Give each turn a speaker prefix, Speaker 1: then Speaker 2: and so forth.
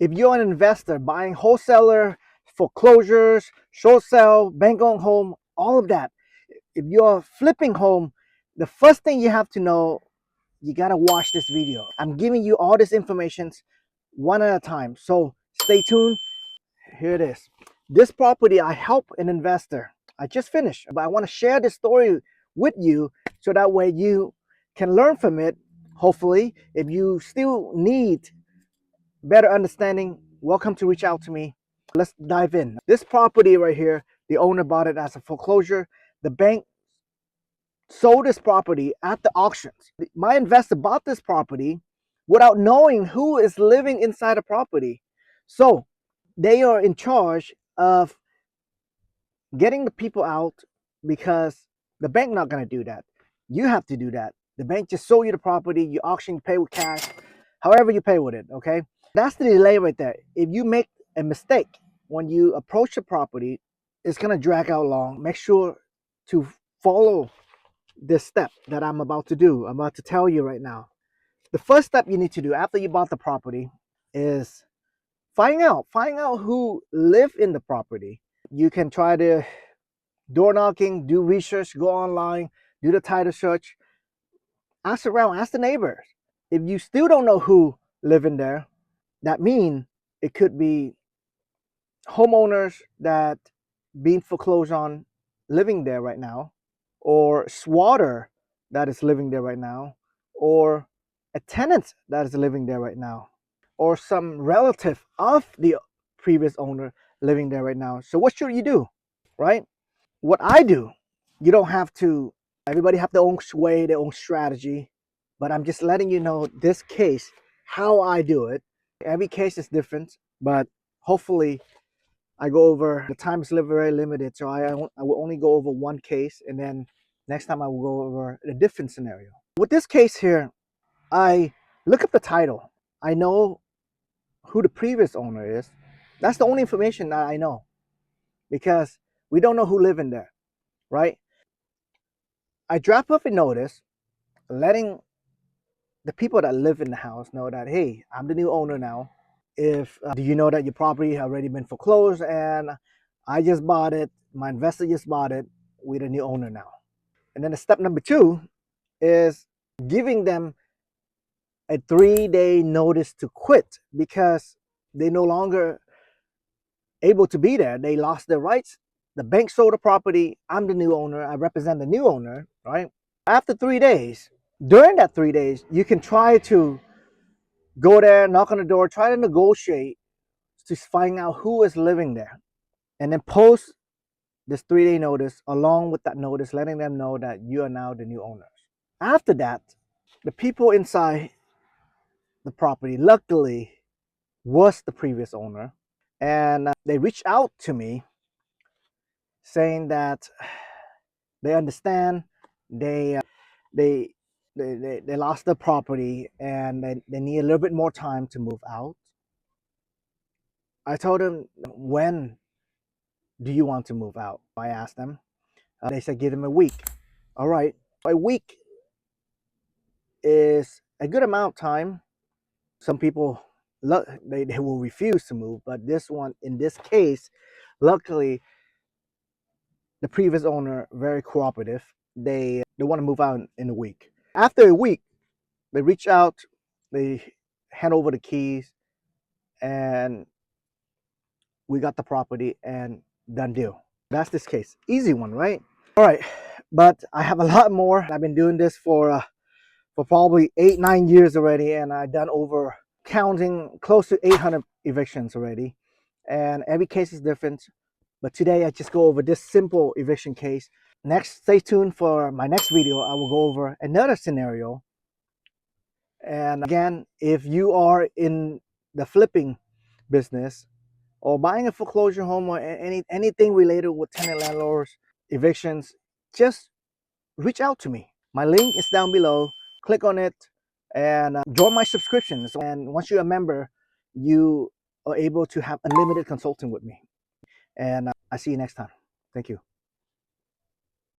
Speaker 1: If you're an investor buying wholesaler, foreclosures, short sale, bank owned home, all of that, if you're flipping home, the first thing you have to know, you gotta watch this video. I'm giving you all this information one at a time. So stay tuned. Here it is. This property, I help an investor. I just finished, but I want to share this story with you so that way you can learn from it. Hopefully, if you still need better understanding, welcome to reach out to me. Let's dive in. This property right here, the owner bought it as a foreclosure. The bank sold this property at the auctions. My investor bought this property without knowing who is living inside the property. So they are in charge of getting the people out because the bank not going to do that. You have to do that. The bank just sold you the property, you auction, you pay with cash, however you pay with it, okay? That's the delay right there. If you make a mistake when you approach the property, it's going to drag out long. Make sure to follow this step that I'm about to do. I'm about to tell you right now. The first step you need to do after you bought the property is find out who live in the property. You can try to door knocking, do research, go online, do the title search, ask around, ask the neighbors. If you still don't know who live in there, that means it could be homeowners that being foreclosed on living there right now, or squatter that is living there right now, or a tenant that is living there right now, or some relative of the previous owner living there right now. So what should you do, right? What I do, you don't have to, everybody have their own way, their own strategy, but I'm just letting you know this case, how I do it. Every case is different, but hopefully I go over, the time is very limited, so I will only go over one case, and then next time I will go over a different scenario. With this case here, I look up the title. I know who the previous owner is. That's the only information that I know, because we don't know who live in there, right? I drop off a notice letting the people that live in the house know that, hey, I'm the new owner now. If do you know that your property already been foreclosed and I just bought it, my investor just bought it, we're the new owner now. And then the step number two is giving them a 3-day notice to quit because they no longer able to be there. They lost their rights. The bank sold the property. I'm the new owner. I represent the new owner, right? After 3 days, during that 3 days, you can try to go there, knock on the door, try to negotiate to find out who is living there, and then post this 3-day notice along with that notice, letting them know that you are now the new owners. After that, the people inside the property, luckily, was the previous owner, and they reached out to me saying that they understand, they they they lost the property and they need a little bit more time to move out. I told them, when do you want to move out? I asked them. They said, give them a week. All right, a week is a good amount of time. Some people, they will refuse to move, but this one, in this case, luckily, the previous owner, very cooperative. They want to move out in a week. After a week, they reach out, they hand over the keys, and we got the property and done deal. That's this case. Easy one, right? All right, but I have a lot more. I've been doing this for probably 8-9 years already, and I've done over, counting, close to 800 evictions already, and every case is different. But today I just go over this simple eviction case. Next, stay tuned for my next video. I will go over another scenario. And again, if you are in the flipping business or buying a foreclosure home or anything related with tenant landlords, evictions, just reach out to me. My link is down below. Click on it and join my subscriptions. And once you're a member, you are able to have unlimited consulting with me. And I see you next time. Thank you.